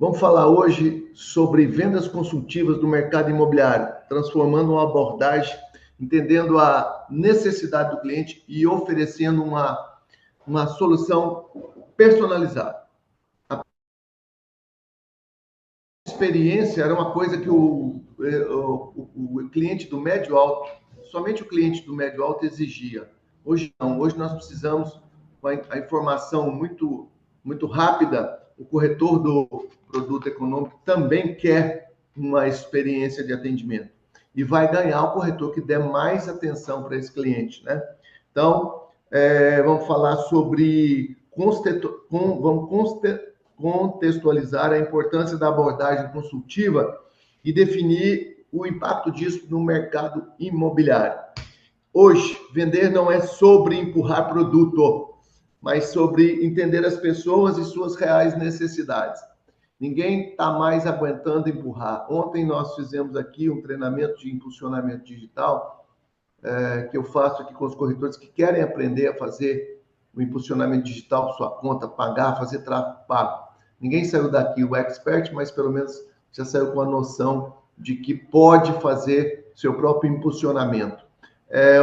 Vamos falar hoje sobre vendas consultivas do mercado imobiliário, transformando uma abordagem, entendendo a necessidade do cliente e oferecendo uma solução personalizada. A experiência era uma coisa que o cliente do médio alto, somente o cliente do médio alto exigia. Hoje não, hoje nós precisamos a informação muito rápida. O corretor do produto econômico também quer uma experiência de atendimento. E vai ganhar o corretor que der mais atenção para esse cliente, né? Então, vamos falar sobre... Vamos contextualizar a importância da abordagem consultiva e definir o impacto disso no mercado imobiliário. Hoje, vender não é sobre empurrar produto, mas sobre entender as pessoas e suas reais necessidades. Ninguém está mais aguentando empurrar. Ontem nós fizemos aqui um treinamento de impulsionamento digital, que eu faço aqui com os corretores que querem aprender a fazer o impulsionamento digital por sua conta, pagar, fazer tráfego pago. Ninguém saiu daqui o expert, mas pelo menos já saiu com a noção de que pode fazer seu próprio impulsionamento.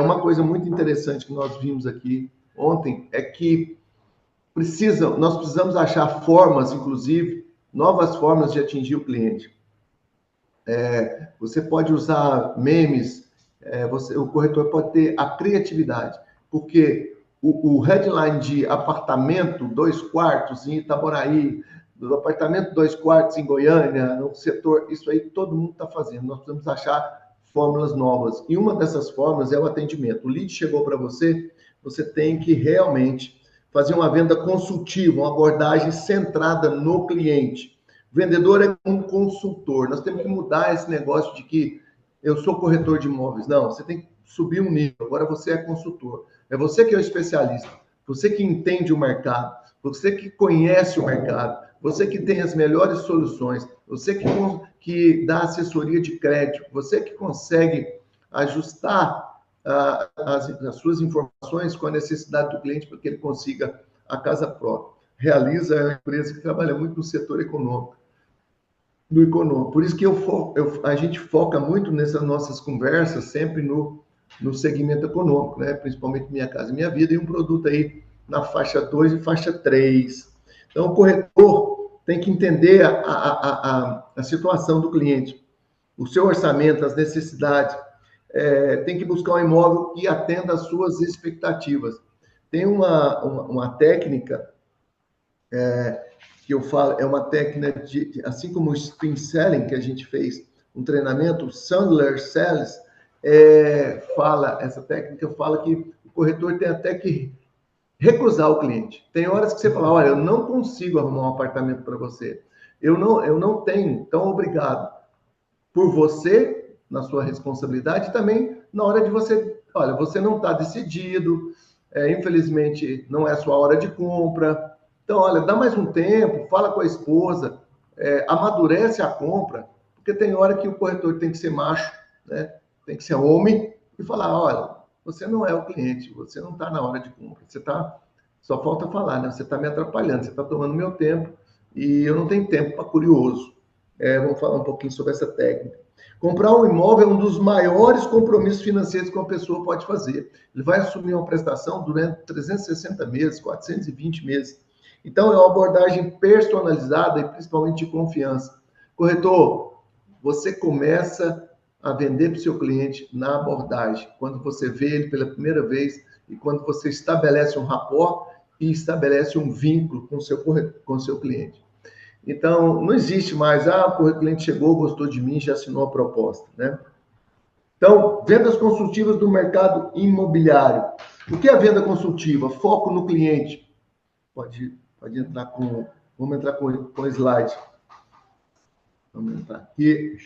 Uma coisa muito interessante que nós vimos aqui ontem é que nós precisamos achar formas, inclusive, novas formas de atingir o cliente. Você pode usar memes, o corretor pode ter a criatividade, porque o headline de apartamento 2 quartos em Itaboraí, do apartamento 2 quartos em Goiânia, no setor, isso aí todo mundo está fazendo. Nós precisamos achar fórmulas novas. E uma dessas fórmulas é o atendimento. O lead chegou para você, você tem que realmente fazer uma venda consultiva, uma abordagem centrada no cliente. O vendedor é um consultor. Nós temos que mudar esse negócio de que eu sou corretor de imóveis. Não, você tem que subir um nível. Agora você é consultor. É você que é o especialista. Você que entende o mercado. Você que conhece o mercado. Você que tem as melhores soluções. Você que dá assessoria de crédito. Você que consegue ajustar as suas informações com a necessidade do cliente para que ele consiga a casa própria. Realiza é uma empresa que trabalha muito no setor econômico. No econômico. Por isso que a gente foca muito nessas nossas conversas sempre no segmento econômico, né? Principalmente Minha Casa Minha Vida, e um produto aí na faixa 2 e faixa 3. Então, o corretor tem que entender a situação do cliente, o seu orçamento, as necessidades. Tem que buscar um imóvel que atenda às suas expectativas. Tem uma técnica que eu falo, é uma técnica assim como o Spin Selling, que a gente fez um treinamento, o Sandler Sales, essa técnica fala que o corretor tem até que recusar o cliente. Tem horas que você fala, olha, eu não consigo arrumar um apartamento para você. Eu não tenho, então obrigado. Por você, na sua responsabilidade, e também na hora de você, olha, você não está decidido, infelizmente não é a sua hora de compra. Então, olha, dá mais um tempo, fala com a esposa, amadurece a compra, porque tem hora que o corretor tem que ser macho, né? Tem que ser homem e falar, olha, você não é o cliente, você não está na hora de compra, só falta falar, né? Você está me atrapalhando, você está tomando meu tempo e eu não tenho tempo para curioso. Vamos falar um pouquinho sobre essa técnica. Comprar um imóvel é um dos maiores compromissos financeiros que uma pessoa pode fazer. Ele vai assumir uma prestação durante 360 meses, 420 meses. Então, é uma abordagem personalizada e principalmente de confiança. Corretor, você começa a vender para o seu cliente na abordagem, quando você vê ele pela primeira vez e quando você estabelece um rapport e estabelece um vínculo com o seu cliente. Então, não existe mais, o cliente chegou, gostou de mim, já assinou a proposta, né? Então, vendas consultivas do mercado imobiliário. O que é a venda consultiva? Foco no cliente. Pode entrar vamos entrar com o slide. Vamos entrar aqui.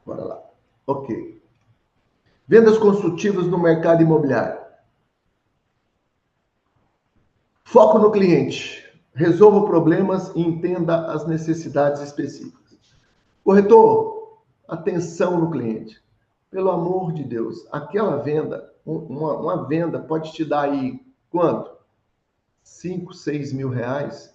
Bora lá. Ok. Vendas consultivas no mercado imobiliário. Foco no cliente. Resolva problemas e entenda as necessidades específicas. Corretor, atenção no cliente. Pelo amor de Deus, aquela venda, uma venda pode te dar aí quanto? 5, 6 mil reais?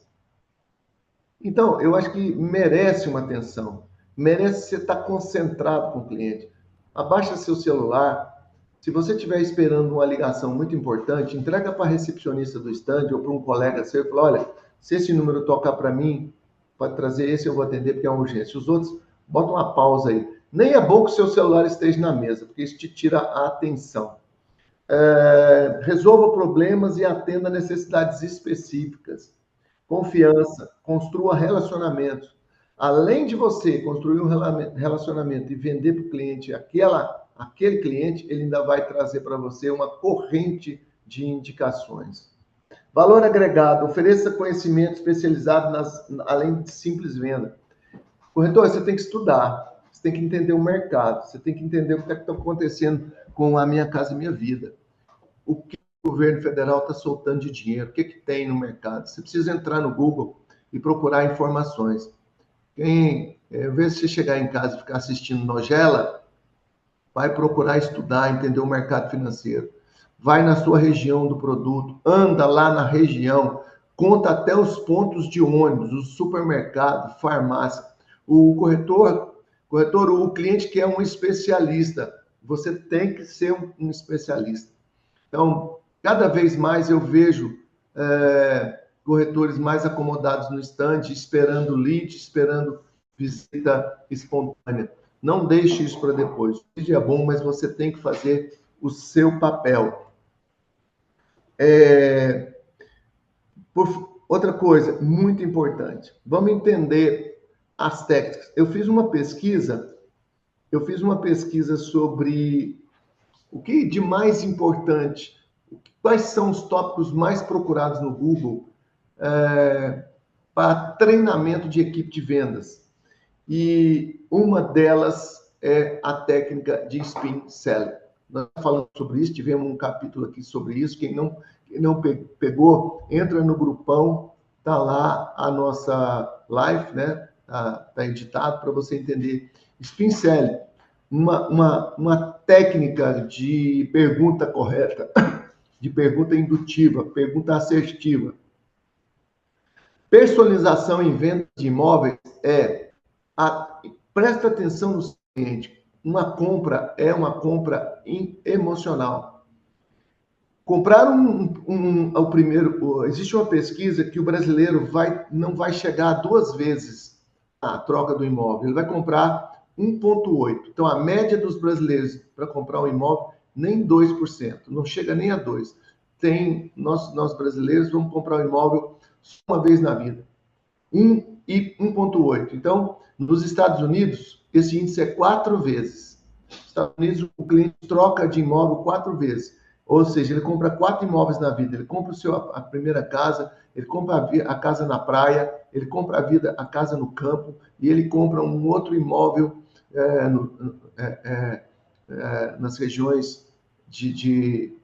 Então, eu acho que merece uma atenção, merece você estar concentrado com o cliente. Abaixa seu celular. Se você estiver esperando uma ligação muito importante, entrega para a recepcionista do stand ou para um colega seu e fala: olha, se esse número tocar para mim, pode trazer esse, eu vou atender porque é uma urgência. Os outros, bota uma pausa aí. Nem é bom que o seu celular esteja na mesa, porque isso te tira a atenção. Resolva problemas e atenda necessidades específicas. Confiança, construa relacionamentos. Além de você construir um relacionamento e vender para o cliente aquele cliente, ele ainda vai trazer para você uma corrente de indicações. Valor agregado, ofereça conhecimento especializado além de simples venda. Corretor, você tem que estudar, você tem que entender o mercado, você tem que entender o que está acontecendo com a Minha Casa Minha Vida. O que o governo federal está soltando de dinheiro, o que tem no mercado. Você precisa entrar no Google e procurar informações. Ao invés de você chegar em casa e ficar assistindo novela, vai procurar estudar, entender o mercado financeiro. Vai na sua região do produto, anda lá na região, conta até os pontos de ônibus, o supermercado, farmácia. O corretor, o cliente que é um especialista, você tem que ser um especialista. Então, cada vez mais eu vejo corretores mais acomodados no estande, esperando lead, esperando visita espontânea. Não deixe isso para depois. O lead é bom, mas você tem que fazer o seu papel. Outra coisa muito importante, vamos entender as técnicas. Eu fiz uma pesquisa sobre o que de mais importante, quais são os tópicos mais procurados no Google para treinamento de equipe de vendas. E uma delas é a técnica de spin selling. Nós falamos sobre isso, tivemos um capítulo aqui sobre isso. Quem não pegou, entra no grupão, tá lá a nossa live, né? Tá editado para você entender. Spin selling, uma técnica de pergunta correta, de pergunta indutiva, pergunta assertiva. Personalização em venda de imóveis presta atenção no cliente. Uma compra é uma compra emocional. Comprar o primeiro... Existe uma pesquisa que o brasileiro não vai chegar 2 vezes a troca do imóvel. Ele vai comprar 1,8. Então, a média dos brasileiros para comprar um imóvel, nem 2%. Não chega nem a 2%. Nós brasileiros vamos comprar um imóvel uma vez na vida. 1,8. Então, nos Estados Unidos, esse índice é 4 vezes. Nos Estados Unidos, o cliente troca de imóvel 4 vezes. Ou seja, ele compra 4 imóveis na vida. Ele compra a primeira casa, ele compra a casa na praia, ele compra a casa no campo e ele compra um outro imóvel nas regiões de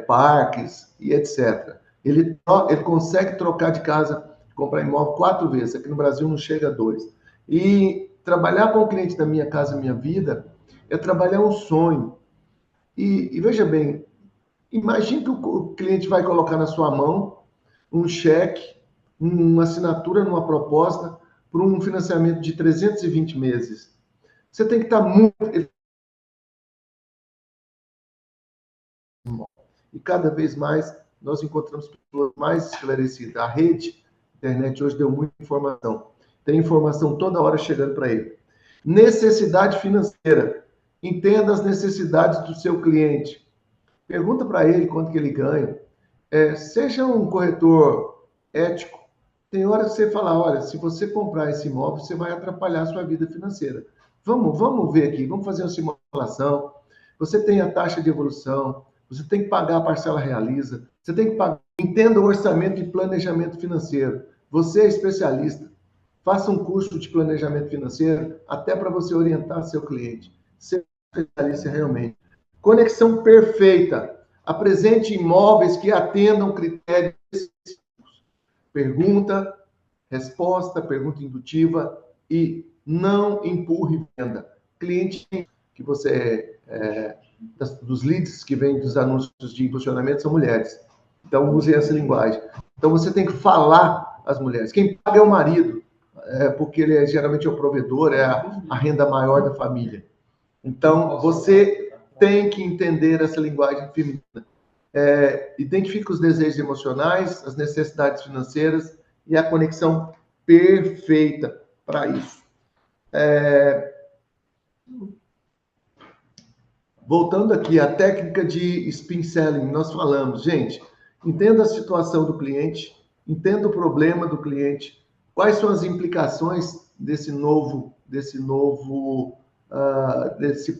parques e etc. Ele consegue trocar de casa, comprar imóvel 4 vezes. Aqui no Brasil não chega a 2. E trabalhar com o cliente da Minha Casa Minha Vida é trabalhar um sonho. E veja bem, imagine que o cliente vai colocar na sua mão um cheque, uma assinatura numa proposta para um financiamento de 320 meses. Você tem que estar muito... E cada vez mais nós encontramos pessoas mais esclarecidas. A rede, a internet hoje deu muita informação. Tem informação toda hora chegando para ele. Necessidade financeira. Entenda as necessidades do seu cliente. Pergunta para ele quanto que ele ganha. Seja um corretor ético. Tem hora que você fala, olha, se você comprar esse imóvel, você vai atrapalhar a sua vida financeira. Vamos ver aqui, vamos fazer uma simulação. Você tem a taxa de evolução, você tem que pagar a parcela realiza, você tem que pagar. Entenda o orçamento de planejamento financeiro. Você é especialista. Faça um curso de planejamento financeiro até para você orientar seu cliente. Seja especialista realmente. Conexão perfeita. Apresente imóveis que atendam critérios específicos. Pergunta, resposta, pergunta indutiva e não empurre venda. Cliente que você dos leads que vêm dos anúncios de impulsionamento são mulheres. Então, use essa linguagem. Então, você tem que falar às mulheres. Quem paga é o marido, porque ele geralmente é o provedor, é a renda maior da família. Então, você tem que entender essa linguagem feminina. Identifica os desejos emocionais, as necessidades financeiras e a conexão perfeita para isso. Voltando aqui, a técnica de spin selling, nós falamos, gente, entenda a situação do cliente, entenda o problema do cliente, quais são as implicações desse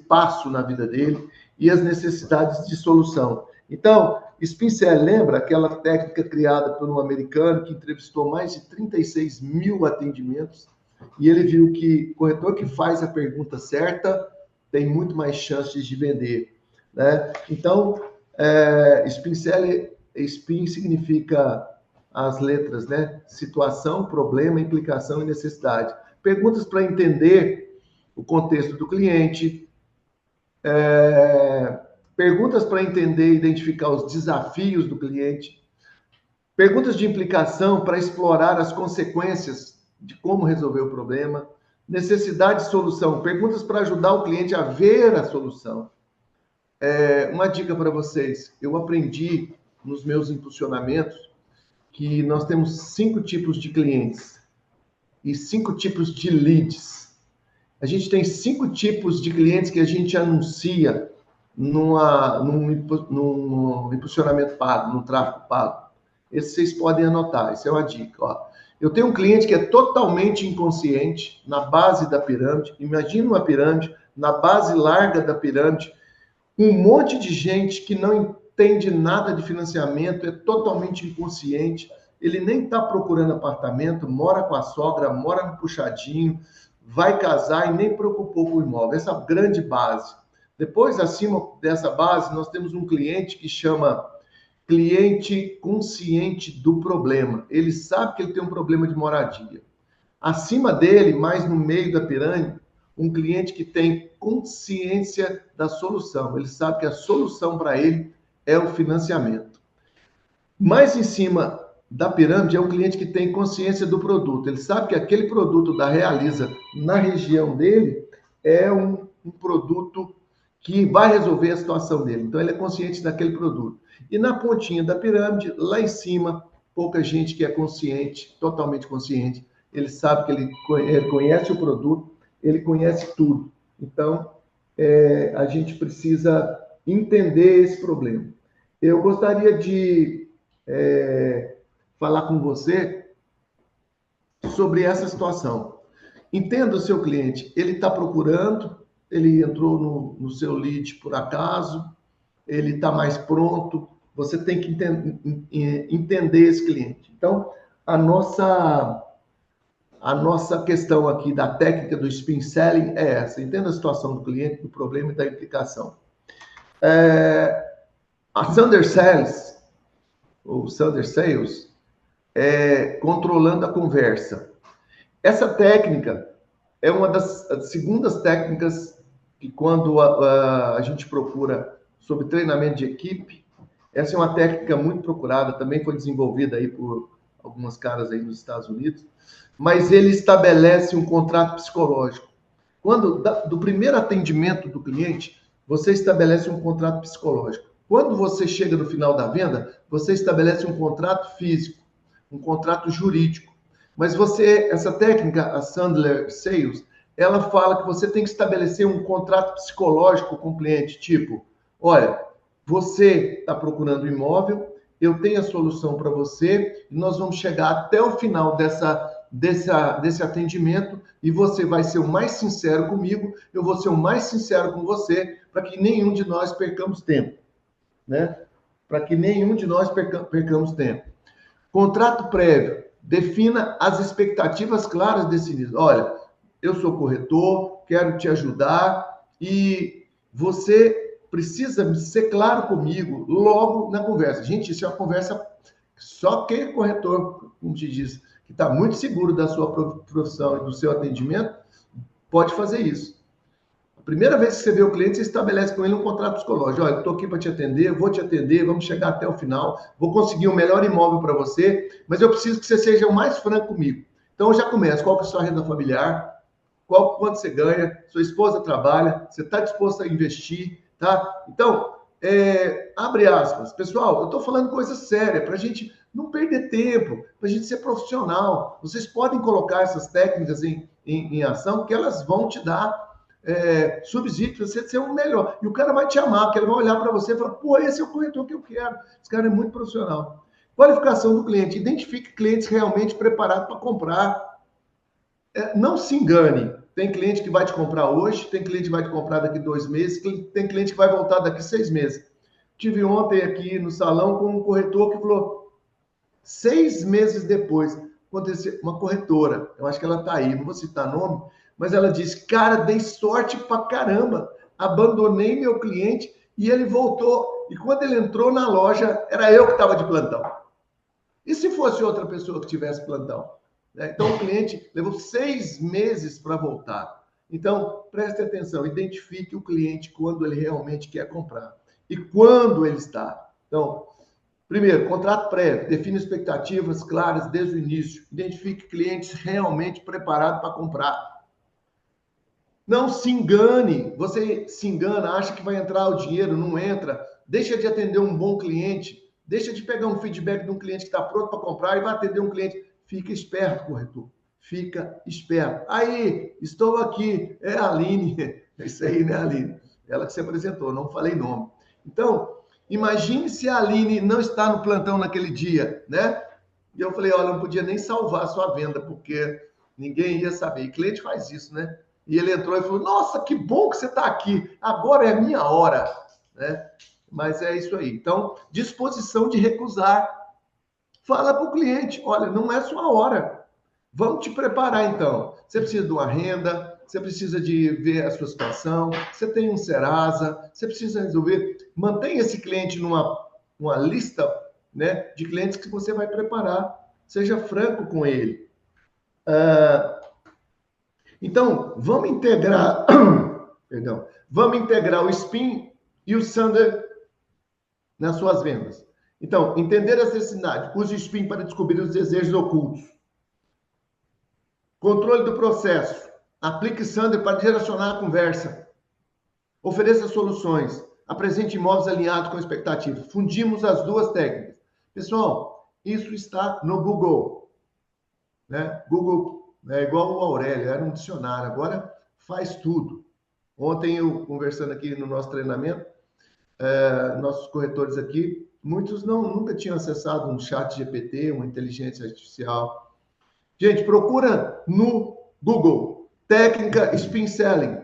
passo na vida dele e as necessidades de solução. Então, spin selling, lembra aquela técnica criada por um americano que entrevistou mais de 36 mil atendimentos e ele viu que o corretor que faz a pergunta certa tem muito mais chances de vender, né? Então, spin selling, spin significa as letras, né? Situação, problema, implicação e necessidade. Perguntas para entender o contexto do cliente, perguntas para entender e identificar os desafios do cliente, perguntas de implicação para explorar as consequências de como resolver o problema, necessidade de solução, perguntas para ajudar o cliente a ver a solução. Uma dica para vocês, eu aprendi nos meus impulsionamentos que nós temos 5 tipos de clientes e 5 tipos de leads. A gente tem 5 tipos de clientes que a gente anuncia num impulsionamento pago, num tráfego pago. Esse vocês podem anotar, essa é uma dica. Ó. Eu tenho um cliente que é totalmente inconsciente na base da pirâmide. Imagina uma pirâmide, na base larga da pirâmide, um monte de gente que não entende nada de financiamento, é totalmente inconsciente, ele nem está procurando apartamento, mora com a sogra, mora no puxadinho, vai casar e nem preocupou com o imóvel. Essa grande base. Depois, acima dessa base, nós temos um cliente que chama cliente consciente do problema. Ele sabe que ele tem um problema de moradia. Acima dele, mais no meio da pirâmide, um cliente que tem consciência da solução. Ele sabe que a solução para ele é o financiamento. Mais em cima da pirâmide é um cliente que tem consciência do produto. Ele sabe que aquele produto da Realiza na região dele é um produto que vai resolver a situação dele. Então, ele é consciente daquele produto. E na pontinha da pirâmide, lá em cima, pouca gente que é consciente, totalmente consciente. Ele sabe que ele conhece o produto, ele conhece tudo. Então, a gente precisa entender esse problema. Eu gostaria de falar com você sobre essa situação. Entenda o seu cliente. Ele está procurando, ele entrou no seu lead por acaso, ele está mais pronto, você tem que entender esse cliente. Então, a nossa questão aqui da técnica do spin selling é essa, entenda a situação do cliente, do problema e da implicação. A Thunder Sales, ou Thunder Sales, é controlando a conversa. Essa técnica é uma das segundas técnicas que quando a gente procura sobre treinamento de equipe, essa é uma técnica muito procurada, também foi desenvolvida aí por algumas caras aí nos Estados Unidos, mas ele estabelece um contrato psicológico. Do primeiro atendimento do cliente, você estabelece um contrato psicológico. Quando você chega no final da venda, você estabelece um contrato físico, um contrato jurídico. Mas essa técnica, a Sandler Sales, ela fala que você tem que estabelecer um contrato psicológico com o cliente, tipo, olha, você está procurando um imóvel, eu tenho a solução para você, e nós vamos chegar até o final desse atendimento, e você vai ser o mais sincero comigo, eu vou ser o mais sincero com você, para que nenhum de nós percamos tempo, né? Para que nenhum de nós percamos tempo. Contrato prévio, defina as expectativas claras definidas. Olha, eu sou corretor, quero te ajudar, e você precisa ser claro comigo logo na conversa. Gente, isso é uma conversa só quem é corretor, como te diz, que está muito seguro da sua profissão e do seu atendimento, pode fazer isso. A primeira vez que você vê o cliente, você estabelece com ele um contrato psicológico. Olha, eu estou aqui para te atender, vou te atender, vamos chegar até o final, vou conseguir o melhor imóvel para você, mas eu preciso que você seja o mais franco comigo. Então, eu já começo. Qual que é a sua renda familiar? Quanto você ganha? Sua esposa trabalha? Você está disposto a investir? Tá? Então, abre aspas. Pessoal, eu estou falando coisa séria para a gente não perder tempo, para a gente ser profissional. Vocês podem colocar essas técnicas em ação, que elas vão te dar subsídio para você ser o melhor. E o cara vai te amar, porque ele vai olhar para você e falar, pô, esse é o corretor que eu quero. Esse cara é muito profissional. Qualificação do cliente. Identifique clientes realmente preparados para comprar. Não se engane. Tem cliente que vai te comprar hoje, tem cliente que vai te comprar daqui 2 meses, tem cliente que vai voltar daqui 6 meses. Tive ontem aqui no salão com um corretor que falou, 6 meses depois, aconteceu uma corretora, eu acho que ela está aí, não vou citar nome, mas ela disse, cara, dei sorte pra caramba, abandonei meu cliente e ele voltou. E quando ele entrou na loja, era eu que estava de plantão. E se fosse outra pessoa que tivesse plantão? Então, o cliente levou 6 meses para voltar. Então, preste atenção, identifique o cliente quando ele realmente quer comprar e quando ele está. Então, primeiro, contrato prévio, define expectativas claras desde o início, identifique clientes realmente preparados para comprar. Não se engane, você se engana, acha que vai entrar o dinheiro, não entra, deixa de atender um bom cliente, deixa de pegar um feedback de um cliente que está pronto para comprar e vai atender um cliente. Fica esperto, corretor. Fica esperto. Aí, estou aqui. É a Aline. É isso aí, né, Aline? Ela que se apresentou, não falei nome. Então, imagine se a Aline não está no plantão naquele dia, né? E eu falei, olha, não podia nem salvar a sua venda, porque ninguém ia saber. E cliente faz isso, né? E ele entrou e falou, nossa, que bom que você está aqui. Agora é a minha hora, né? Mas é isso aí. Então, disposição de recusar. Fala para o cliente, olha, não é sua hora. Vamos te preparar, então. Você precisa de uma renda, você precisa de ver a sua situação, você tem um Serasa, você precisa resolver. Mantenha esse cliente numa lista, né, de clientes que você vai preparar. Seja franco com ele. Então, vamos integrar, perdão, vamos integrar o SPIN e o Sander nas suas vendas. Então, entender as necessidades. Use o SPIN para descobrir os desejos ocultos. Controle do processo. Aplique Sander para direcionar a conversa. Ofereça soluções. Apresente imóveis alinhados com expectativas. Fundimos as duas técnicas. Pessoal, isso está no Google. Né? Google é igual o Aurélio, era um dicionário. Agora faz tudo. Ontem eu, conversando aqui no nosso treinamento, nossos corretores aqui, muitos nunca tinham acessado um chat GPT, uma inteligência artificial. Gente, procura no Google, técnica Spin Selling,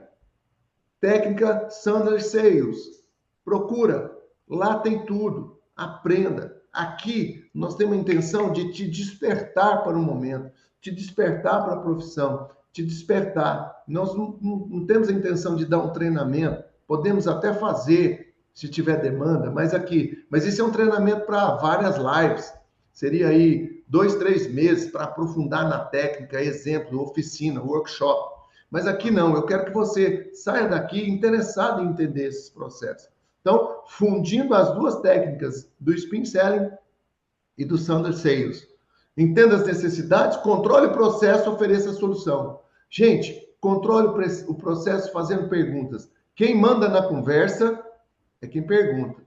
técnica Sander Sales. Procura, lá tem tudo, aprenda. Aqui nós temos a intenção de te despertar para o momento, te despertar para a profissão, te despertar. Nós não temos a intenção de dar um treinamento, podemos até fazer, se tiver demanda, mas isso é um treinamento para várias lives, seria aí 2, 3 meses para aprofundar na técnica, exemplo, oficina, workshop, mas aqui não, eu quero que você saia daqui interessado em entender esses processos. Então, fundindo as duas técnicas do Spin Selling e do Sander Sales, entenda as necessidades, controle o processo, ofereça a solução. Gente, controle o processo fazendo perguntas. Quem manda na conversa é quem pergunta.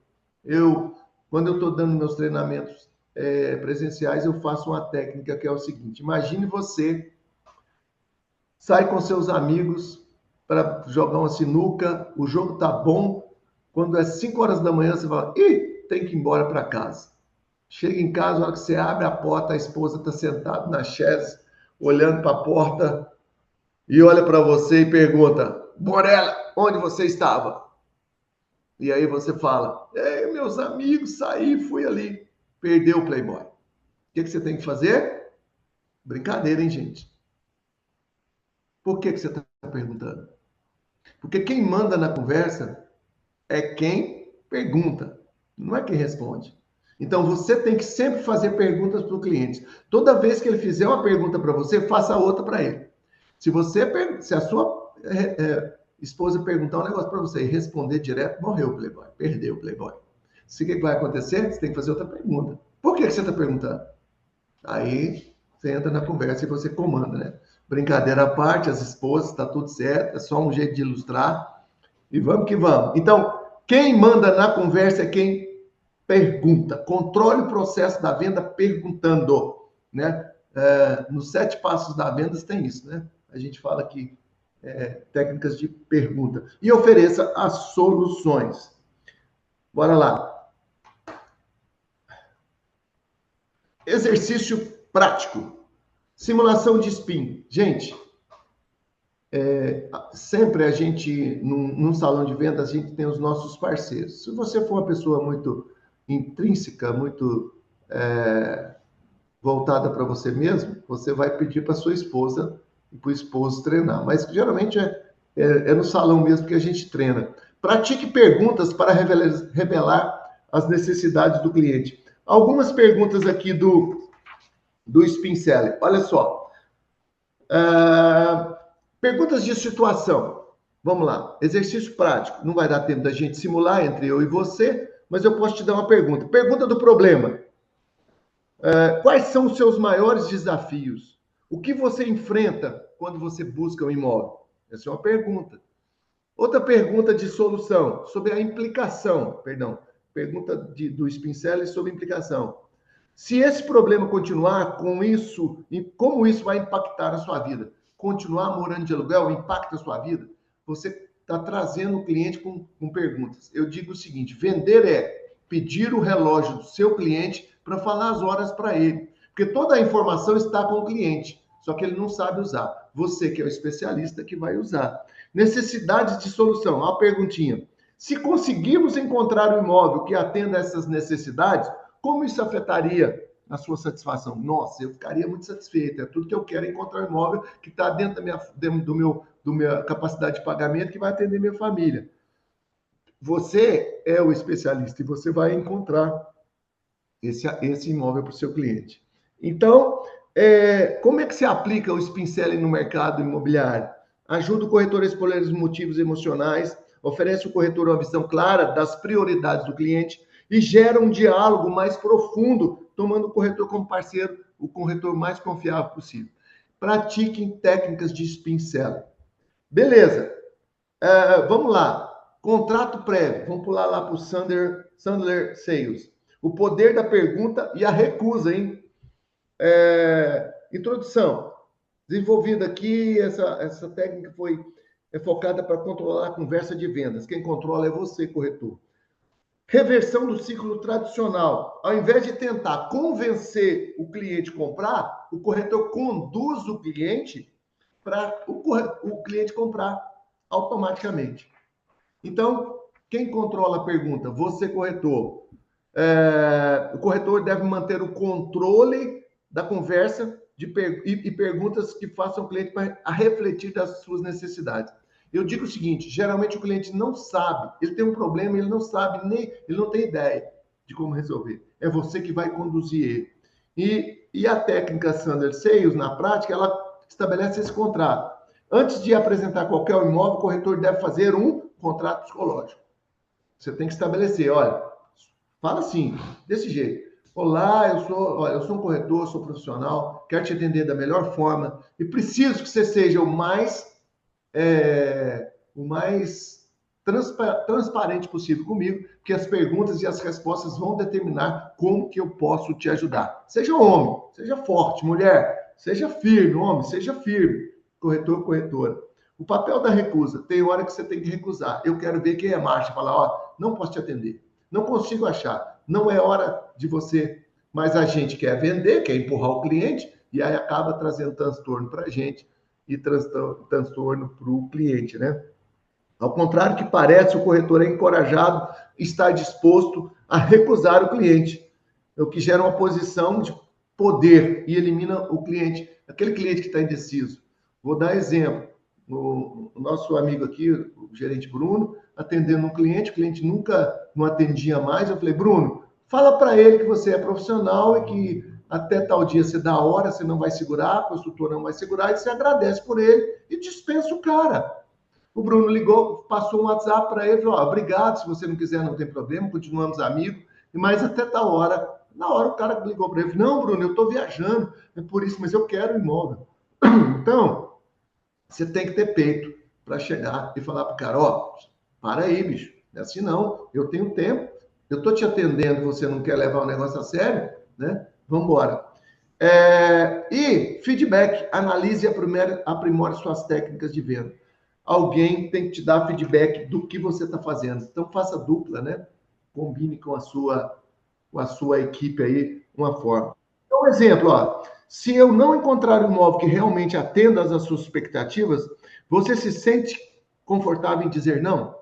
Quando eu estou dando meus treinamentos presenciais, eu faço uma técnica que é o seguinte: imagine você sai com seus amigos para jogar uma sinuca, o jogo tá bom, quando é 5 horas da manhã, você fala, tem que ir embora para casa. Chega em casa, na hora que você abre a porta, a esposa está sentada na chaise, olhando para a porta, e olha para você e pergunta, Borella, onde você estava? E aí você fala, meus amigos, saí, fui ali. Perdeu o Playboy. O que você tem que fazer? Brincadeira, hein, gente? Por que você está perguntando? Porque quem manda na conversa é quem pergunta, não é quem responde. Então, você tem que sempre fazer perguntas para o cliente. Toda vez que ele fizer uma pergunta para você, faça outra para ele. Se a sua esposa perguntar um negócio para você e responder direto, morreu o Playboy, perdeu o Playboy. O que vai acontecer? Você tem que fazer outra pergunta. Por que você está perguntando? Aí você entra na conversa e você comanda, né? Brincadeira à parte, as esposas, está tudo certo, é só um jeito de ilustrar. E vamos que vamos. Então, quem manda na conversa é quem pergunta. Controle o processo da venda perguntando, né? Nos 7 passos da venda tem isso, né? A gente fala aqui técnicas de pergunta. E ofereça as soluções. Bora lá. Exercício prático. Simulação de spin. Gente, sempre a gente, num salão de vendas, a gente tem os nossos parceiros. Se você for uma pessoa muito intrínseca, muito voltada para você mesmo, você vai pedir para sua esposa e para o esposo treinar. Mas geralmente é no salão mesmo que a gente treina. Pratique perguntas para revelar as necessidades do cliente. Algumas perguntas aqui do Spin Selling. Olha só. Perguntas de situação. Vamos lá. Exercício prático. Não vai dar tempo da gente simular entre eu e você, mas eu posso te dar uma pergunta. Pergunta do problema. Quais são os seus maiores desafios? O que você enfrenta quando você busca um imóvel? Essa é uma pergunta. Outra pergunta de solução, sobre a implicação, pergunta do Spin Selling sobre implicação. Se esse problema continuar com isso, como isso vai impactar a sua vida? Continuar morando de aluguel impacta a sua vida? Você está trazendo o cliente com perguntas. Eu digo o seguinte, vender é pedir o relógio do seu cliente para falar as horas para ele. Porque toda a informação está com o cliente, só que ele não sabe usar. Você, que é o especialista, que vai usar. Necessidades de solução. Uma perguntinha. Se conseguirmos encontrar um imóvel que atenda a essas necessidades, como isso afetaria a sua satisfação? Nossa, eu ficaria muito satisfeito. É tudo que eu quero, é encontrar um imóvel que está dentro da minha capacidade de pagamento, que vai atender minha família. Você é o especialista e você vai encontrar esse imóvel para o seu cliente. Então, como é que se aplica o Spin Selling no mercado imobiliário? Ajuda o corretor a escolher os motivos emocionais, oferece ao corretor uma visão clara das prioridades do cliente e gera um diálogo mais profundo, tomando o corretor como parceiro, o corretor mais confiável possível. Pratiquem técnicas de Spin Selling. Beleza. Vamos lá. Contrato prévio. Vamos pular lá para o Sandler Sales. O poder da pergunta e a recusa, hein? Introdução. Desenvolvida aqui, essa técnica é focada para controlar a conversa de vendas. Quem controla é você, corretor. Reversão do ciclo tradicional. Ao invés de tentar convencer o cliente a comprar, o corretor conduz o cliente para o cliente comprar automaticamente. Então, quem controla a pergunta? Você, corretor. O corretor deve manter o controle da conversa e perguntas que façam o cliente a refletir das suas necessidades. Eu digo o seguinte, geralmente o cliente não sabe, ele tem um problema, ele não sabe, ele não tem ideia de como resolver. É você que vai conduzir ele. E a técnica Sandler Sales, na prática, ela estabelece esse contrato. Antes de apresentar qualquer imóvel, o corretor deve fazer um contrato psicológico. Você tem que estabelecer, olha, fala assim, desse jeito. Olá, eu sou um corretor, sou profissional, quero te atender da melhor forma e preciso que você seja o mais transparente possível comigo, porque as perguntas e as respostas vão determinar como que eu posso te ajudar. Seja homem, seja forte, mulher, seja firme, homem, seja firme, corretor, corretora. O papel da recusa, tem hora que você tem que recusar. Eu quero ver quem é macho, falar, ó, não posso te atender, não consigo achar, não é hora de você, mas a gente quer vender, quer empurrar o cliente, e aí acaba trazendo transtorno para a gente e transtorno para o cliente, né? Ao contrário que parece, o corretor é encorajado, está disposto a recusar o cliente, o que gera uma posição de poder e elimina o cliente, aquele cliente que está indeciso. Vou dar exemplo. O nosso amigo aqui, o gerente Bruno, atendendo um cliente, o cliente nunca não atendia mais. Eu falei, Bruno, fala para ele que você é profissional e que até tal dia você dá a hora, você não vai segurar, a consultora não vai segurar, e você agradece por ele e dispensa o cara. O Bruno ligou, passou um WhatsApp para ele, falou, obrigado, se você não quiser, não tem problema, continuamos amigos, mas até tal hora. Na hora o cara ligou para ele, não, Bruno, eu estou viajando, é por isso, mas eu quero o imóvel. Então, você tem que ter peito para chegar e falar para o cara, para aí, bicho, não é assim não, eu tenho tempo, eu estou te atendendo, você não quer levar o negócio a sério, né? Vamos embora. E feedback, analise e aprimore suas técnicas de venda. Alguém tem que te dar feedback do que você está fazendo. Então, faça dupla, né? Combine com a sua equipe aí uma forma. Então, um exemplo, se eu não encontrar um imóvel que realmente atenda às suas expectativas, você se sente confortável em dizer não?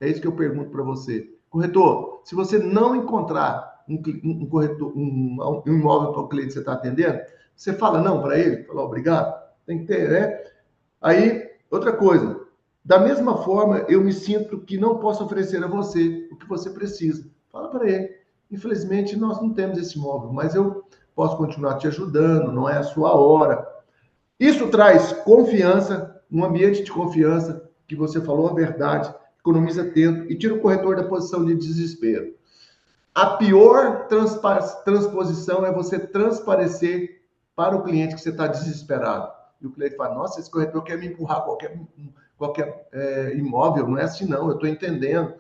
É isso que eu pergunto para você. Corretor, se você não encontrar um imóvel para o cliente que você está atendendo, você fala não para ele? Fala obrigado? Tem que ter, né? Aí, outra coisa. Da mesma forma, eu me sinto que não posso oferecer a você o que você precisa. Fala para ele. Infelizmente, nós não temos esse imóvel, mas eu posso continuar te ajudando, não é a sua hora. Isso traz confiança, um ambiente de confiança, que você falou a verdade, economiza tempo e tira o corretor da posição de desespero. A pior transposição é você transparecer para o cliente que você está desesperado. E o cliente fala, nossa, esse corretor quer me empurrar qualquer imóvel, não é assim não, eu estou entendendo.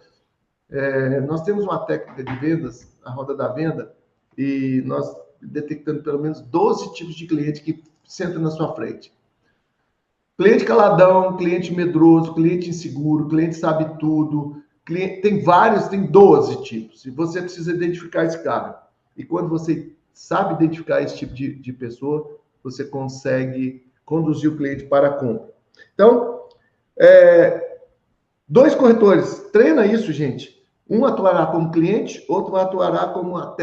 Nós temos uma técnica de vendas, a roda da venda, e nós detectamos pelo menos 12 tipos de cliente que sentam na sua frente. Cliente caladão, cliente medroso, cliente inseguro, cliente sabe tudo. Tem vários, tem 12 tipos. E você precisa identificar esse cara. E quando você sabe identificar esse tipo de pessoa, você consegue conduzir o cliente para a compra. Então, dois corretores, treina isso, gente. Um atuará como cliente, outro atuará como a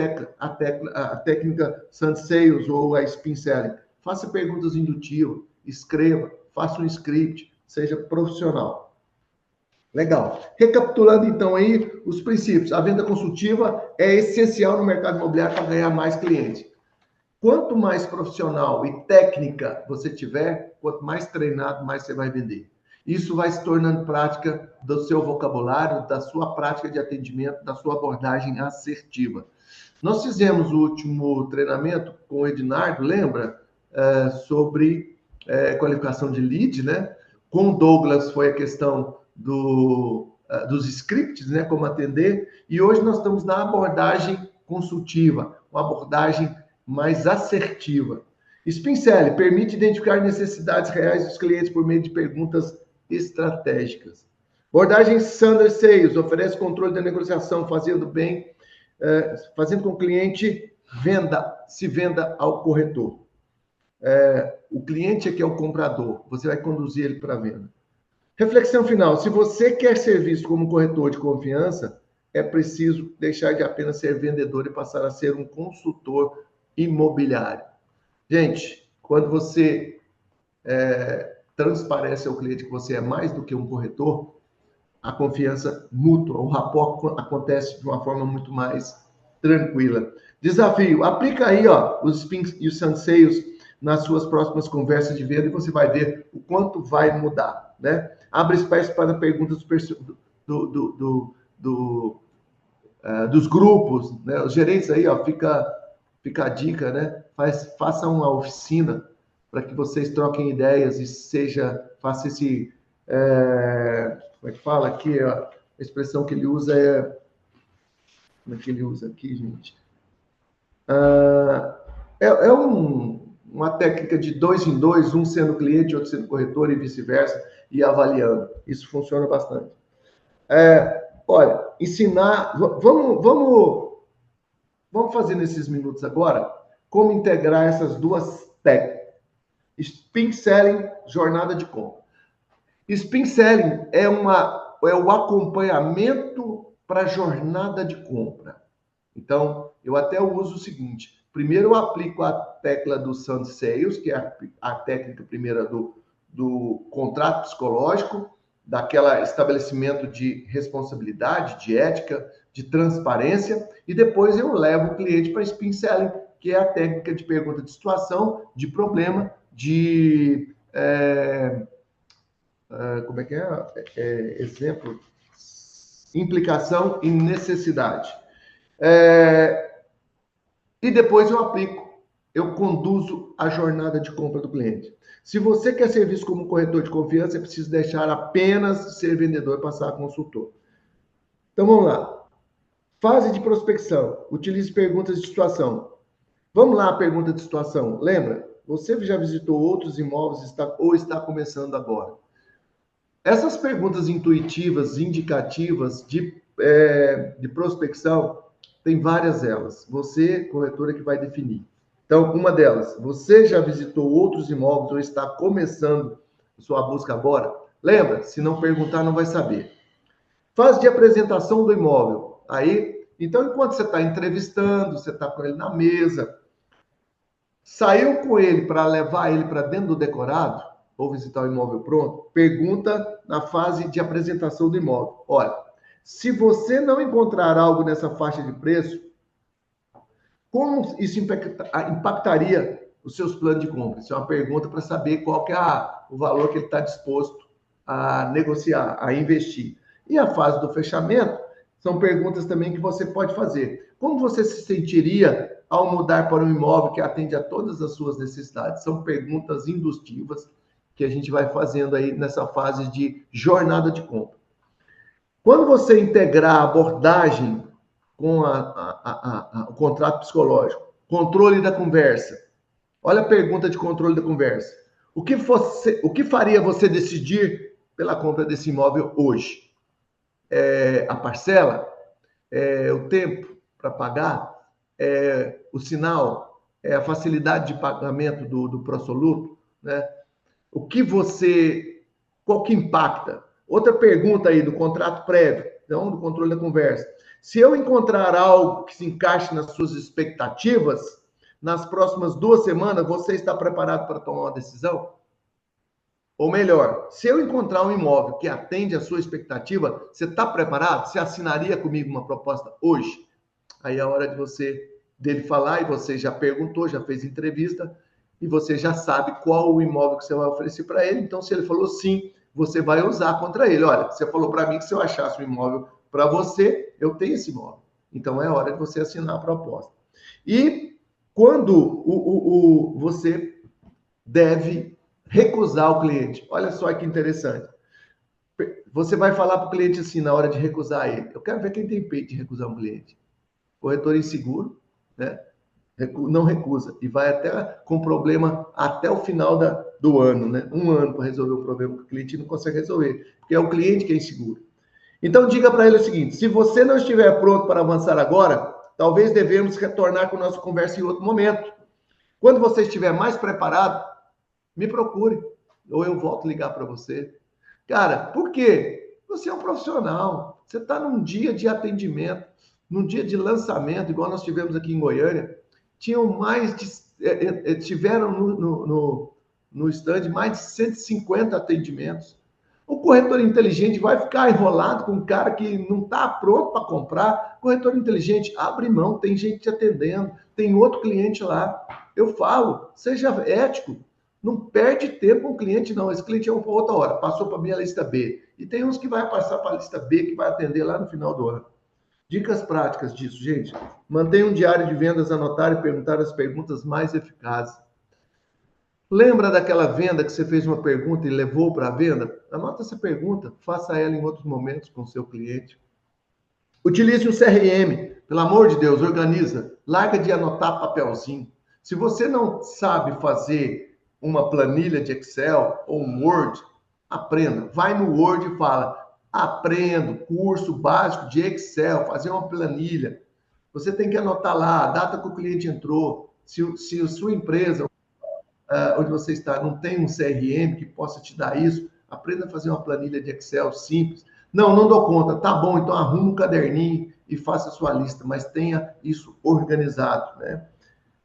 técnica Sand Sales ou a Spin Selling. Faça perguntas indutivas, escreva, faça um script, seja profissional. Legal. Recapitulando então aí os princípios. A venda consultiva é essencial no mercado imobiliário para ganhar mais clientes. Quanto mais profissional e técnica você tiver, quanto mais treinado, mais você vai vender. Isso vai se tornando prática do seu vocabulário, da sua prática de atendimento, da sua abordagem assertiva. Nós fizemos o último treinamento com o Ednardo, lembra? Sobre qualificação de lead, né? Com o Douglas foi a questão dos scripts, né? Como atender. E hoje nós estamos na abordagem consultiva, uma abordagem mais assertiva. Spin Selling permite identificar necessidades reais dos clientes por meio de perguntas estratégicas. Abordagem Sand Sales oferece controle da negociação, fazendo com que o cliente se venda ao corretor. O cliente é que é o comprador, você vai conduzir ele para a venda. Reflexão final: se você quer ser visto como um corretor de confiança, é preciso deixar de apenas ser vendedor e passar a ser um consultor imobiliário. Gente, quando você transparece ao cliente que você é mais do que um corretor, a confiança mútua, o rapport acontece de uma forma muito mais tranquila. Desafio: aplica aí os Spins e os Sand Sales nas suas próximas conversas de venda e você vai ver o quanto vai mudar, né? Abre espaço para perguntas dos grupos, né? Os gerentes aí, fica a dica, né? Faça uma oficina para que vocês troquem ideias e faça esse, como é que fala aqui, a expressão que ele usa como é que ele usa aqui, gente? Uma técnica de 2 em 2, um sendo cliente, outro sendo corretor e vice-versa, e avaliando. Isso funciona bastante. Olha, ensinar... Vamos fazer nesses minutos agora como integrar essas duas técnicas. Spin Selling, jornada de compra. Spin Selling é o acompanhamento para a jornada de compra. Então, eu até uso o seguinte: primeiro eu aplico a tecla do Sand Sales, que é a técnica primeira do contrato psicológico, daquele estabelecimento de responsabilidade, de ética, de transparência, e depois eu levo o cliente para Spin Selling, que é a técnica de pergunta de situação, de problema, de como é que é? Exemplo, implicação e necessidade. E depois eu aplico, eu conduzo a jornada de compra do cliente. Se você quer ser visto como corretor de confiança, é preciso deixar apenas ser vendedor e passar a consultor. Então vamos lá. Fase de prospecção. Utilize perguntas de situação. Vamos lá, a pergunta de situação. Lembra? Você já visitou outros imóveis ou está começando agora? Essas perguntas intuitivas, indicativas de prospecção, tem várias delas. Você, corretora, que vai definir. Então, uma delas, você já visitou outros imóveis ou está começando sua busca agora? Lembra? Se não perguntar, não vai saber. Fase de apresentação do imóvel. Aí, então, enquanto você está entrevistando, você está com ele na mesa, saiu com ele para levar ele para dentro do decorado, ou visitar o imóvel pronto, pergunta na fase de apresentação do imóvel. Olha, se você não encontrar algo nessa faixa de preço, como isso impactaria os seus planos de compra? Isso é uma pergunta para saber qual que é o valor que ele está disposto a negociar, a investir. E a fase do fechamento são perguntas também que você pode fazer. Como você se sentiria ao mudar para um imóvel que atende a todas as suas necessidades? São perguntas indutivas que a gente vai fazendo aí nessa fase de jornada de compra. Quando você integrar a abordagem com o contrato psicológico, controle da conversa. Olha a pergunta de controle da conversa. O que faria você decidir pela compra desse imóvel hoje? A parcela? O tempo para pagar? O sinal? A facilidade de pagamento do prosoluto? Né? Qual que impacta? Outra pergunta aí do contrato prévio, então, do controle da conversa. Se eu encontrar algo que se encaixe nas suas expectativas, nas próximas 2 semanas, você está preparado para tomar uma decisão? Ou melhor, se eu encontrar um imóvel que atende à sua expectativa, você está preparado? Você assinaria comigo uma proposta hoje? Aí é a hora dele falar, e você já perguntou, já fez entrevista, e você já sabe qual o imóvel que você vai oferecer para ele. Então, se ele falou sim, você vai usar contra ele. Olha, você falou para mim que se eu achasse um imóvel para você, eu tenho esse imóvel. Então, é hora de você assinar a proposta. E quando você deve recusar o cliente. Olha só que interessante. Você vai falar para o cliente assim, na hora de recusar ele. Eu quero ver quem tem peito de recusar um cliente. Corretor inseguro, né? Não recusa e vai até com problema até o final do ano, né? 1 ano para resolver o problema que o cliente não consegue resolver, porque é o cliente que é inseguro. Então diga para ele o seguinte: se você não estiver pronto para avançar agora, talvez devemos retornar com nossa conversa em outro momento. Quando você estiver mais preparado, me procure, ou eu volto a ligar para você. Cara, por quê? Você é um profissional, você está num dia de atendimento, num dia de lançamento, igual nós tivemos aqui em Goiânia, tiveram no stand mais de 150 atendimentos. O corretor inteligente vai ficar enrolado com um cara que não está pronto para comprar. Corretor inteligente, abre mão, tem gente te atendendo, tem outro cliente lá. Eu falo, seja ético, não perde tempo com o cliente, não. Esse cliente é um para outra hora, passou para a minha lista B. E tem uns que vai passar para a lista B, que vai atender lá no final do ano. Dicas práticas disso, gente. Mantenha um diário de vendas, anotar e perguntar as perguntas mais eficazes. Lembra daquela venda que você fez uma pergunta e levou para a venda? Anota essa pergunta, faça ela em outros momentos com o seu cliente. Utilize o CRM, pelo amor de Deus, organiza. Larga de anotar papelzinho. Se você não sabe fazer uma planilha de Excel ou um Word, aprenda. Vai no Word e fala: aprendo curso básico de Excel, fazer uma planilha. Você tem que anotar lá a data que o cliente entrou. Se a sua empresa, onde você está, não tem um CRM que possa te dar isso, aprenda a fazer uma planilha de Excel simples. Não dou conta. Tá bom, então arruma um caderninho e faça a sua lista, mas tenha isso organizado, né?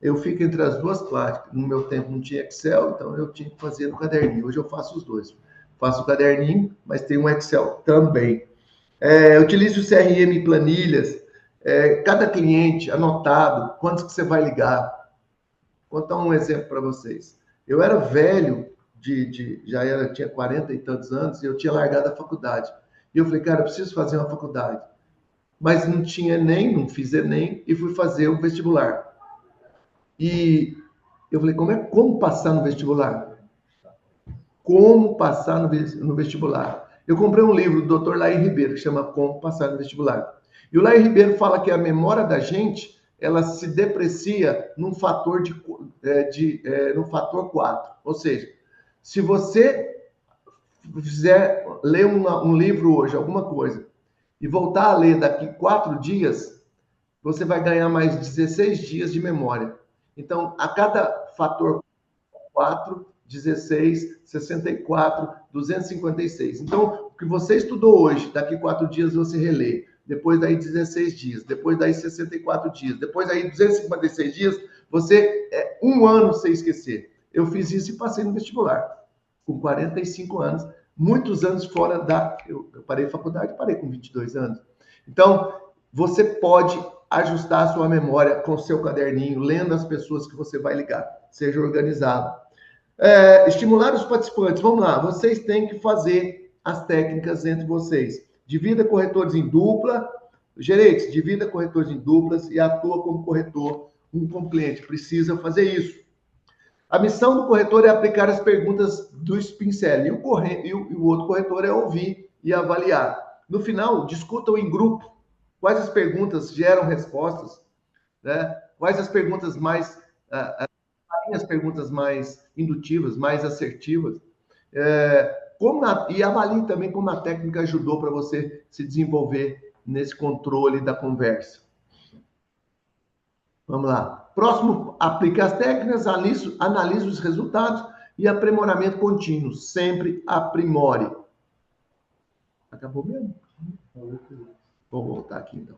Eu fico entre as duas práticas. No meu tempo não tinha Excel, então eu tinha que fazer no caderninho. Hoje eu faço os dois. Faço o caderninho, mas tem um Excel também. Utilize o CRM e planilhas. Cada cliente anotado, quantos que você vai ligar. Vou contar um exemplo para vocês. Eu era velho tinha 40 e tantos anos, e eu tinha largado a faculdade. E eu falei, cara, eu preciso fazer uma faculdade. Mas não tinha Enem, não fiz Enem, e fui fazer o vestibular. E eu falei, como passar no vestibular? Como passar no vestibular? Eu comprei um livro do Dr. Laí Ribeiro, que chama Como Passar no Vestibular. E o Laí Ribeiro fala que a memória da gente, ela se deprecia num fator no fator 4. Ou seja, se você ler um livro hoje, alguma coisa, e voltar a ler daqui 4 dias, você vai ganhar mais 16 dias de memória. Então, a cada fator 4, 16, 64, 256. Então, o que você estudou hoje, daqui 4 dias você relê. Depois daí 16 dias, depois daí 64 dias, depois daí 256 dias, você um ano sem esquecer. Eu fiz isso e passei no vestibular, com 45 anos, muitos anos fora da... Eu parei faculdade, parei com 22 anos. Então, você pode ajustar a sua memória com o seu caderninho, lendo as pessoas que você vai ligar. Seja organizado. Estimular os participantes. Vamos lá, vocês têm que fazer as técnicas entre vocês. Divida corretores em dupla. Gerentes, divida corretores em duplas e atua como corretor, um com o cliente. Precisa fazer isso. A missão do corretor é aplicar as perguntas do Spincel e o outro corretor é ouvir e avaliar. No final, discutam em grupo quais as perguntas geram respostas, né? Quais as perguntas mais indutivas, mais assertivas, e avalie também como a técnica ajudou para você se desenvolver nesse controle da conversa. Vamos lá. Próximo, aplique as técnicas, analise os resultados e aprimoramento contínuo. Sempre aprimore. Acabou mesmo? Vou voltar aqui, então.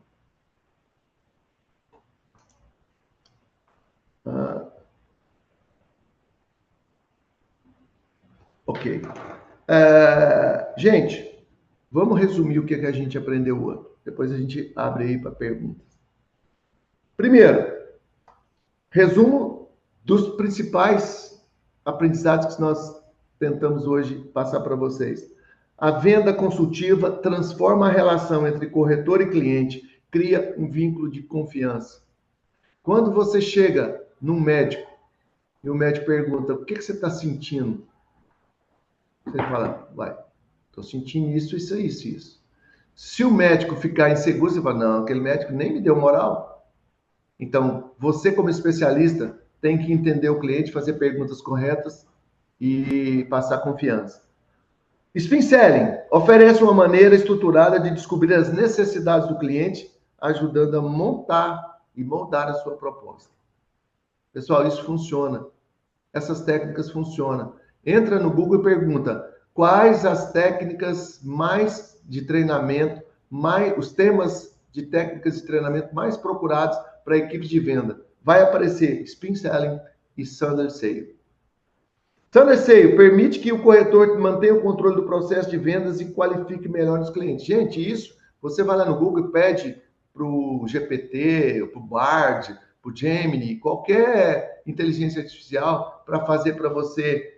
Ok. Gente, vamos resumir o que a gente aprendeu hoje. Depois a gente abre aí para perguntas. Primeiro, resumo dos principais aprendizados que nós tentamos hoje passar para vocês. A venda consultiva transforma a relação entre corretor e cliente, cria um vínculo de confiança. Quando você chega num médico e o médico pergunta: o que você está sentindo? Você fala: estou sentindo isso, isso, isso, isso. Se o médico ficar inseguro, você fala: não, aquele médico nem me deu moral. Então, você como especialista tem que entender o cliente, fazer perguntas corretas e passar confiança. Spin Selling oferece uma maneira estruturada de descobrir as necessidades do cliente, ajudando a montar e moldar a sua proposta. Pessoal, isso funciona. Essas técnicas funcionam. Entra no Google e pergunta quais as técnicas mais de treinamento, os temas de técnicas de treinamento mais procurados para equipes de venda. Vai aparecer Spin Selling e Sunday Sale. Sunday Sale permite que o corretor mantenha o controle do processo de vendas e qualifique melhor os clientes. Gente, isso, você vai lá no Google e pede para o GPT, para o Bard, para o Gemini, qualquer inteligência artificial para fazer para você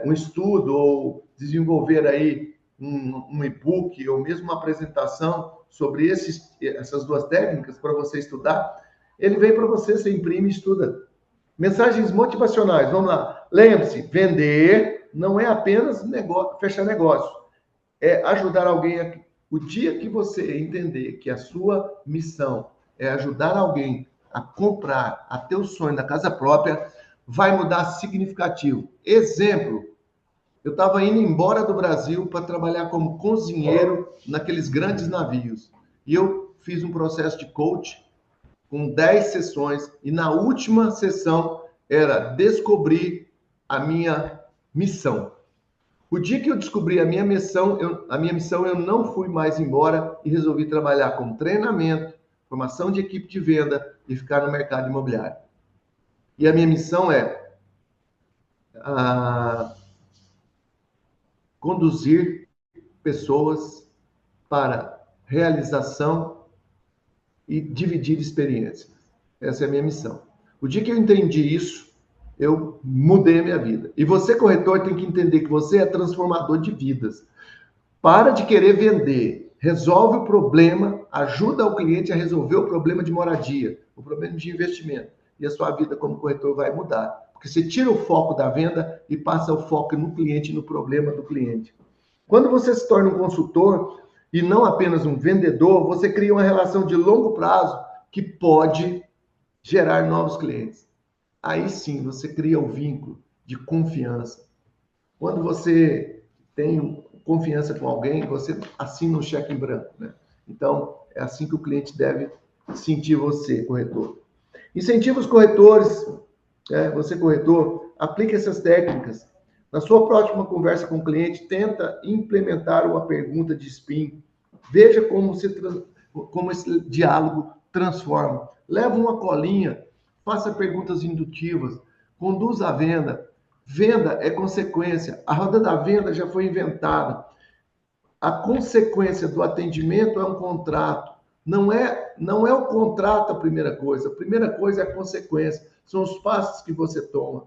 um estudo ou desenvolver aí um e-book ou mesmo uma apresentação sobre essas duas técnicas para você estudar. Ele vem para você, você imprime e estuda. Mensagens motivacionais, vamos lá. Lembre-se, vender não é apenas fechar negócio. É ajudar alguém. O dia que você entender que a sua missão é ajudar alguém a comprar, a ter o sonho da casa própria, vai mudar significativo. Exemplo, eu estava indo embora do Brasil para trabalhar como cozinheiro naqueles grandes navios. E eu fiz um processo de coach com 10 sessões, e na última sessão era descobrir a minha missão. O dia que eu descobri a minha missão, eu não fui mais embora e resolvi trabalhar com treinamento, formação de equipe de venda e ficar no mercado imobiliário. E a minha missão é conduzir pessoas para realização e dividir experiências. Essa é a minha missão. O dia que eu entendi isso, eu mudei a minha vida. E você, corretor, tem que entender que você é transformador de vidas. Para de querer vender. Resolve o problema, ajuda o cliente a resolver o problema de moradia, o problema de investimento. E a sua vida como corretor vai mudar. Porque você tira o foco da venda e passa o foco no cliente, no problema do cliente. Quando você se torna um consultor e não apenas um vendedor, você cria uma relação de longo prazo que pode gerar novos clientes. Aí sim, você cria o vínculo de confiança. Quando você tem confiança com alguém, você assina um cheque em branco, né? Então, é assim que o cliente deve sentir você, corretor. Incentiva os corretores, né? Você, corretor, aplique essas técnicas. Na sua próxima conversa com o cliente, tenta implementar uma pergunta de spin. Veja como esse diálogo transforma. Leva uma colinha, faça perguntas indutivas, conduza a venda. Venda é consequência. A roda da venda já foi inventada. A consequência do atendimento é um contrato. Não é o contrato a primeira coisa. A primeira coisa é a consequência. São os passos que você toma.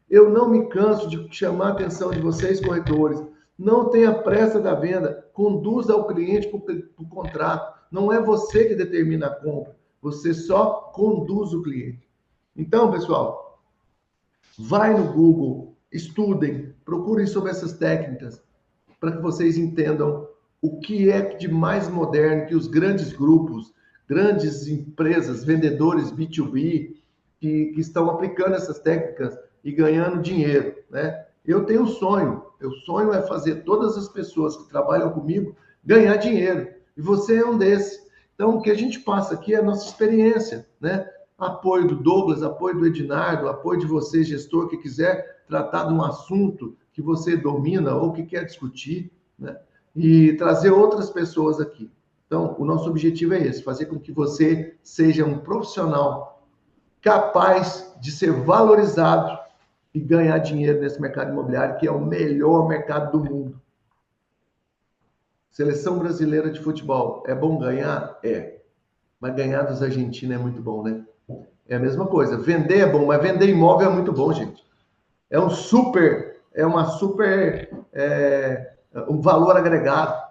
Eu não me canso de chamar a atenção de vocês, corretores. Não tenha pressa da venda. Conduza o cliente para o contrato. Não é você que determina a compra. Você só conduz o cliente. Então, pessoal, vai no Google, estudem, procurem sobre essas técnicas para que vocês entendam o que é de mais moderno que os grandes grupos, grandes empresas, vendedores B2B, que estão aplicando essas técnicas e ganhando dinheiro, né? Eu tenho um sonho. Meu sonho é fazer todas as pessoas que trabalham comigo ganhar dinheiro. E você é um desses. Então, o que a gente passa aqui é a nossa experiência, né? Apoio do Douglas, apoio do Ednardo, apoio de você, gestor, que quiser tratar de um assunto que você domina ou que quer discutir, né? E trazer outras pessoas aqui. Então, o nosso objetivo é esse, fazer com que você seja um profissional capaz de ser valorizado e ganhar dinheiro nesse mercado imobiliário, que é o melhor mercado do mundo. Seleção brasileira de futebol, é bom ganhar? É. Mas ganhar dos argentinos é muito bom, né? É a mesma coisa. Vender é bom, mas vender imóvel é muito bom, gente. Um valor agregado.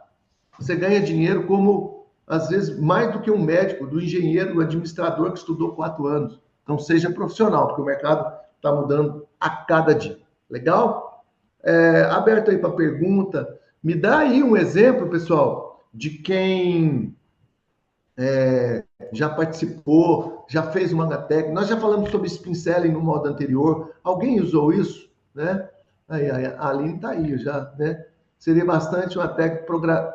Você ganha dinheiro como, às vezes, mais do que um médico, do engenheiro, do administrador que estudou 4 anos. Então, seja profissional, porque o mercado está mudando a cada dia. Legal? Aberto aí para pergunta. Me dá aí um exemplo, pessoal, de quem já participou, já fez uma técnica. Nós já falamos sobre spin selling no modo anterior. Alguém usou isso, né? Aí, a Aline está aí já, né? Seria bastante uma técnica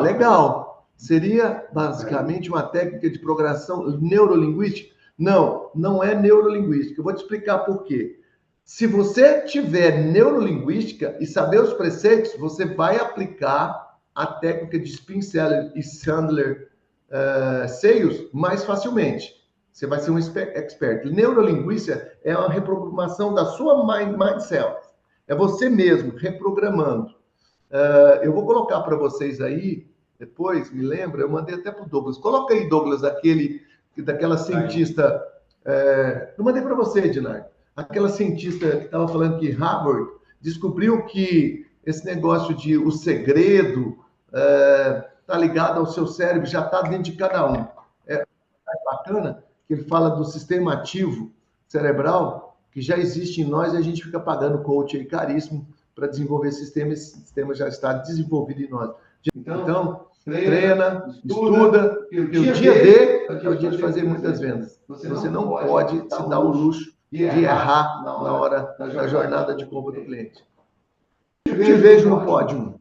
legal. Seria basicamente uma técnica de programação neurolinguística? Não é neurolinguística. Eu vou te explicar por quê. Se você tiver neurolinguística e saber os preceitos, você vai aplicar a técnica de spin selling e Sandler sales mais facilmente. Você vai ser um expert. Neurolinguística é uma reprogramação da sua mindset. É você mesmo reprogramando. Eu vou colocar para vocês aí, depois, me lembra, eu mandei até para o Douglas. Coloca aí, Douglas, daquela cientista. Eu mandei para você, Ednardo. Aquela cientista que estava falando que Harvard descobriu que esse negócio de o segredo está ligado ao seu cérebro, já está dentro de cada um. É bacana que ele fala do sistema ativo cerebral, que já existe em nós e a gente fica pagando coach aí caríssimo para desenvolver esse sistema já está desenvolvido em nós. Então treina, estuda, e o dia D é o dia de fazer muitas vendas. Você não pode se dar o luxo de errar na hora da jornada de compra do cliente. Te vejo no pódio.